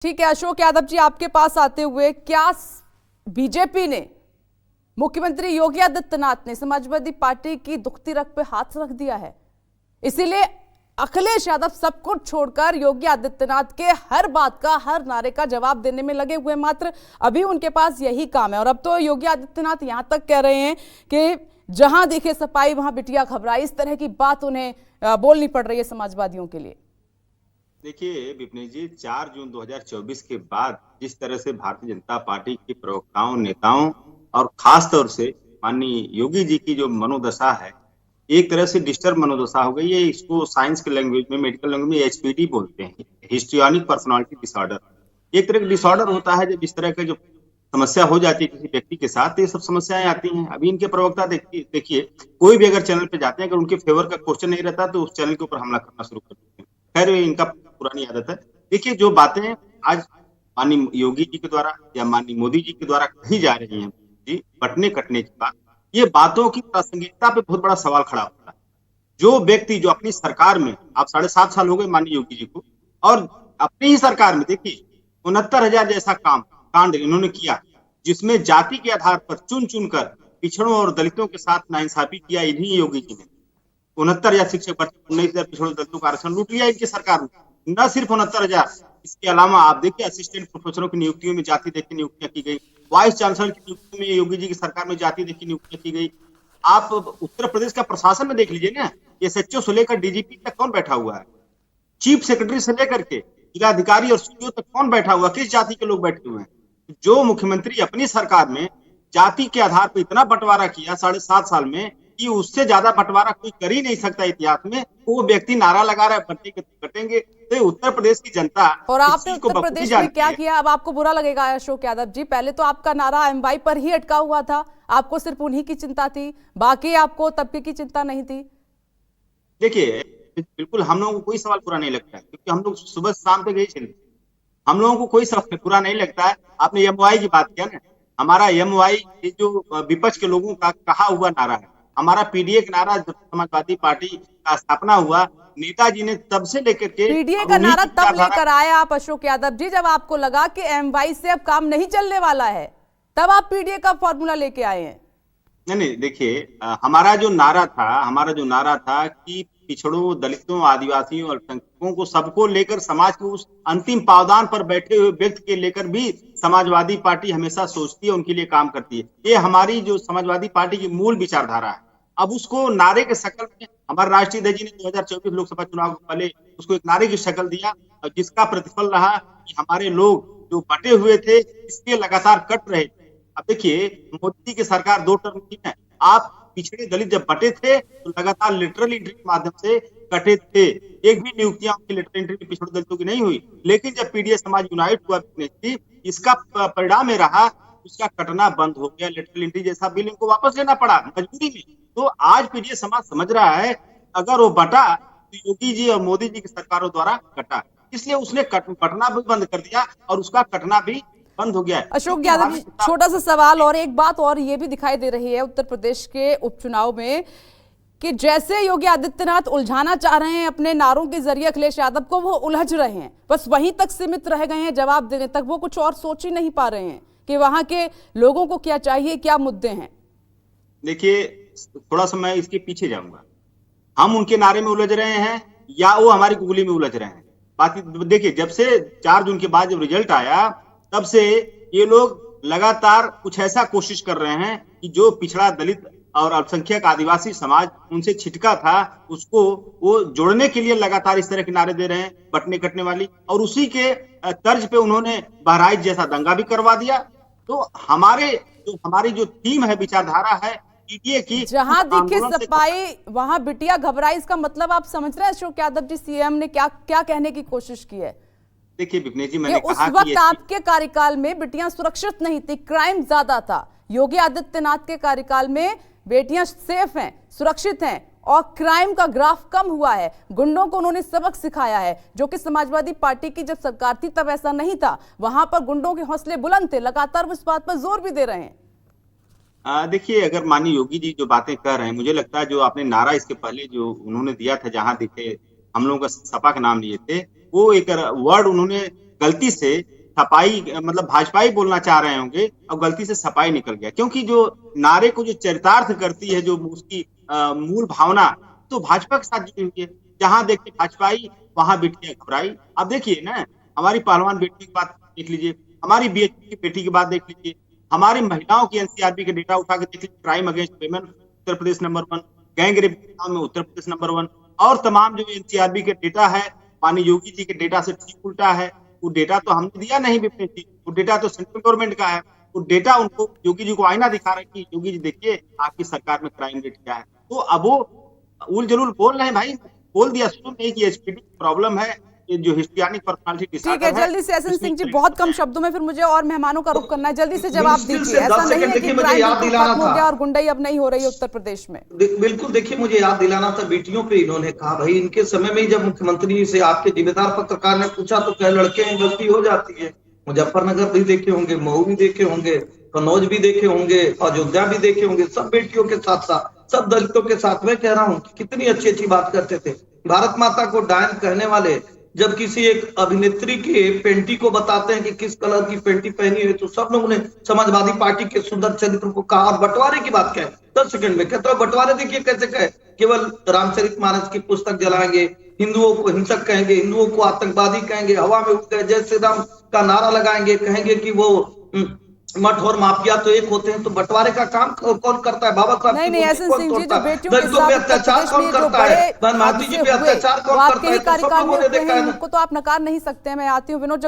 ठीक है, अशोक यादव जी आपके पास आते हुए, क्या बीजेपी ने, मुख्यमंत्री योगी आदित्यनाथ ने समाजवादी पार्टी की दुखती रग पे हाथ रख दिया है? इसीलिए अखिलेश यादव सब कुछ छोड़कर योगी आदित्यनाथ के हर बात का, हर नारे का जवाब देने में लगे हुए, मात्र अभी उनके पास यही काम है। और अब तो योगी आदित्यनाथ यहां तक कह रहे हैं कि जहां दिखे सपाई वहां बिटिया घबराई। इस तरह की बात उन्हें बोलनी पड़ रही है समाजवादियों के लिए। देखिए विपिनेश जी, 4 जून 2024 के बाद जिस तरह से भारतीय जनता पार्टी के प्रवक्ताओं, नेताओं और खास तौर से माननीय योगी जी की जो मनोदशा है, एक तरह से डिस्टर्ब मनोदशा हो गई है। इसको साइंस के लैंग्वेज में, मेडिकल लैंग्वेज में एचपीडी बोलते हैं, हिस्ट्रियोनिक पर्सनालिटी डिसऑर्डर। एक तरह का डिसऑर्डर होता है जब इस तरह का जो समस्या हो जाती है किसी व्यक्ति के साथ, तो ये सब समस्याएं आती हैं। अभी इनके प्रवक्ता देखिए, कोई भी अगर चैनल पे जाते हैं, अगर उनके फेवर का क्वेश्चन नहीं रहता तो उस चैनल के ऊपर हमला करना शुरू कर देते हैं। खैर, इनका पुरानी आदत है। देखिए, जो बातें आज माननीय योगी जी के द्वारा या माननीय मोदी जी के द्वारा कही जा रही हैं जी, बटने कटने के बाद, ये बातों की प्रासंगिकता पे बहुत बड़ा सवाल खड़ा होता है। जो व्यक्ति जो अपनी सरकार में, आप 7.5 साल हो गए माननीय योगी जी को, और अपनी ही सरकार में देखिए 69,000 जैसा कांड इन्होंने किया, जिसमें जाति के आधार पर चुन चुनकर पिछड़ों और दलितों के साथ नाइंसाफी किया इन्हीं योगी जी ने। 69,000 शिक्षक भर्ती, 19,000 पिछड़ों दलितों का आरक्षण लूट लिया इनकी सरकार ने। न सिर्फ 69,000, इसके अलावा आप देखिए असिस्टेंट प्रोफेसरों की नियुक्तियों में जाति देख के नियुक्तियां की गई, वाइस चांसलर की नियुक्ति में योगी जी की सरकार में जाति देख के नियुक्तियां की गई। आप उत्तर प्रदेश का प्रशासन में देख लीजिए ना, एसएचओ से लेकर डीजीपी तक कौन बैठा हुआ है, चीफ सेक्रेटरी से लेकर के जिलाधिकारी और सीईओ तक कौन बैठा हुआ, किस जाति के लोग बैठे हुए हैं? जो मुख्यमंत्री अपनी सरकार में जाति के आधार पर इतना बंटवारा किया 7.5 साल में, कि उससे ज्यादा बंटवारा कोई कर ही नहीं सकता इतिहास में, वो व्यक्ति नारा लगा रहा है बंटे के कटेंगे। तो उत्तर प्रदेश की जनता, और आपने उत्तर प्रदेश में क्या किया? अब आपको बुरा लगेगा अशोक यादव जी, पहले तो आपका नारा एमवाई पर ही अटका हुआ था, आपको सिर्फ उन्हीं की चिंता थी, बाकी आपको तबके की चिंता नहीं थी। देखिए, बिल्कुल हम लोगों को कोई सवाल पूरा नहीं लगता है, क्योंकि हम लोग सुबह शाम तक यही चलते, हम लोगों को कोई सवाल पूरा नहीं लगता है। आपने एमवाई की बात किया ना, हमारा एमवाई जो विपक्ष के लोगों का कहा हुआ नारा है, हमारा पीडीए का नारा। जब समाजवादी पार्टी का स्थापना हुआ, नेताजी ने तब से लेकर के पीडीए का नारा तब लेकर आए आप अशोक यादव जी, जब आपको लगा कि एमवाई से अब काम नहीं चलने वाला है, तब आप पीडीए का फॉर्मूला लेके आए हैं। नहीं, देखिए, हमारा जो नारा था कि पिछड़ों, दलितों, आदिवासियों, अल्पसंख्यकों को, सबको लेकर, समाज के उस अंतिम पावदान पर बैठे हुए व्यक्ति के लेकर भी समाजवादी पार्टी हमेशा सोचती है, उनके लिए काम करती है। ये हमारी जो समाजवादी पार्टी की मूल विचारधारा है। अब उसको नारे के शक्ल में हमारे राष्ट्रीय अध्यक्ष जी ने 2024 लोकसभा चुनाव के पहले उसको एक नारे की शक्ल दिया, और जिसका प्रतिफल रहा कि हमारे लोग जो बटे हुए थे, इसके लगातार कट रहे थे। अब देखिए, मोदी की सरकार 2 टर्म की है, आप पिछड़े दलित जब बटे थे तो लगातार लेटरल एंट्री के माध्यम से कटे थे। एक भी नियुक्तियां की लेटरल एंट्री में पिछड़े दलितों की नहीं हुई। लेकिन जब पीडीए समाज यूनाइट हुआ, इसका परिणाम रहा, उसका कटना बंद हो गया। लेटरल एंट्री जैसा बिल इनको वापस लेना पड़ा मजबूरी में। तो आज पीडीए समाज समझ रहा है, अगर वो बटा तो योगी जी और मोदी जी की सरकारों द्वारा कटा, इसलिए उसने कटना भी बंद कर दिया और उसका कटना भी बंद हो गया है। अशोक यादव जी, छोटा सा सवाल, और एक बात और ये भी दिखाई दे रही है उत्तर प्रदेश के उपचुनाव में, कि जैसे योगी आदित्यनाथ उलझाना चाह रहे हैं अपने नारों के जरिए अखिलेश यादव को, वो उलझ रहे हैं, बस वहीं तक सीमित रह गए हैं जवाब देने तक, वो कुछ और सोच ही नहीं पा रहे हैं कि वहां के लोगों को क्या चाहिए, क्या मुद्दे हैं। देखिए, थोड़ा सा मैं इसके पीछे जाऊंगा। हम उनके नारे में उलझ रहे हैं या वो हमारी गुगली में उलझ रहे हैं? बाकी देखिए, जब से 4 जून के बाद जब रिजल्ट आया, तब से ये लोग लगातार कुछ ऐसा कोशिश कर रहे हैं कि जो पिछड़ा, दलित और अल्पसंख्यक आदिवासी समाज उनसे छिटका था, उसको वो जोड़ने के लिए लगातार इस तरह के नारे दे रहे हैं, बटने कटने वाली। और उसी के तर्ज पे उन्होंने बहराइच जैसा दंगा भी करवा दिया। तो हमारी जो थीम है, विचारधारा है पीडीए की, जहां दिखे सपाई वहां बिटिया घबराई, इसका मतलब आप समझ रहे हैं अशोक यादव जी, सीएम ने क्या क्या कहने की कोशिश की है? देखिए विपिनेश जी, मैंने उस वक्त आपके कार्यकाल में बेटियां सुरक्षित नहीं थी, क्राइम ज्यादा था। योगी आदित्यनाथ के कार्यकाल में बेटियां सेफ हैं, सुरक्षित हैं, और क्राइम का ग्राफ कम हुआ है। गुंडों को उन्होंने सबक सिखाया है, जो कि समाजवादी पार्टी की जब सरकार थी तब ऐसा नहीं था। वहां पर गुंडों के हौसले बुलंद थे, लगातार वो इस बात पर जोर भी दे रहे हैं। देखिए, अगर माननीय योगी जी जो बातें कर रहे हैं, मुझे लगता है जो आपने नारा इसके पहले जो उन्होंने दिया था, जहां दिखे, हम लोगों का सपा का नाम लिए थे, वो एक वर्ड उन्होंने गलती से सपाई मतलब भाजपाई बोलना चाह रहे होंगे और गलती से सपाई निकल गया, क्योंकि जो नारे को जो चरितार्थ करती है, जो उसकी मूल भावना तो भाजपा के साथ जुड़ी हुई है। जहां देखिए भाजपाई वहां बेटियां घबराई। अब देखिए ना, हमारी पहलवान बेटी की बात देख लीजिए, हमारी बीएचपी की बेटी की बात देख लीजिए, हमारी महिलाओं की एनसीआरबी के डेटा उठा के देख लीजिए, crime against women Uttar Pradesh number 1, gang rape में उत्तर प्रदेश नंबर 1, और तमाम जो एनसीआरबी के डेटा है माननीय योगी जी के डेटा से ठीक उल्टा है। वो डेटा तो हमने दिया नहीं विपिन जी, वो डेटा तो सेंट्रल गवर्नमेंट का है। वो डेटा उनको योगी जी को आईना दिखा रहे कि योगी जी देखिए आपकी सरकार में क्राइम रेट क्या है। तो अब वो उल जलूल बोल रहे हैं, भाई बोल दिया शुरू में कि एचपीडी प्रॉब्लम है, ये जो हिस्ट्रियानिक पर्सनालिटी ठीक है, जल्दी से एसएन सिंह जी, बहुत कम शब्दों में, फिर मुझे और मेहमानों का रुख करना है, जल्दी से जवाब दीजिए। ऐसा नहीं है कि क्राइम खत्म हो गया और गुंडाई अब नहीं हो रही है उत्तर प्रदेश में। बिल्कुल, देखिए मुझे याद दिलाना था बेटियों पे। इन्होंने कहा भाई इनके समय में ही जब मुख्यमंत्री से आपके जिम्मेदार पत्रकार ने पूछा तो कहे लड़के हैं, गलती हो जाती है। मुजफ्फरनगर भी देखे होंगे, मऊ भी देखे होंगे, कन्नौज भी देखे होंगे, अयोध्या भी देखे होंगे, सब बेटियों के साथ साथ, सब दलितों के साथ। मैं कह रहा हूँ कि कितनी अच्छी अच्छी बात करते थे। भारत माता को डायन कहने वाले जब किसी एक अभिनेत्री के पेंटी को बताते हैं कि किस कलर की पेंटी पहनी है, तो सब लोगों ने समाजवादी पार्टी के सुंदर चरित्र को कहा। और बंटवारे की बात कहे 10 सेकंड में, कहते हो बंटवारे देखिए कैसे कहे, केवल रामचरितमानस की पुस्तक जलाएंगे, हिंदुओं को हिंसक कहेंगे, हिंदुओं को आतंकवादी कहेंगे, हवा में उठ गए जय श्री राम का नारा लगाएंगे, कहेंगे कि वो मठ और माफिया तो एक होते हैं। तो बंटवारे का काम कौन करता है? बाबा साहब नहीं, एसएन सिंह जी, जो बेटियों के पे अत्याचार कौन करता है? माधवी जी पे अत्याचार कौन करता है? कार्यकाल में हुए हैं, उनको तो आप नकार नहीं सकते। मैं आती हूँ विनोद।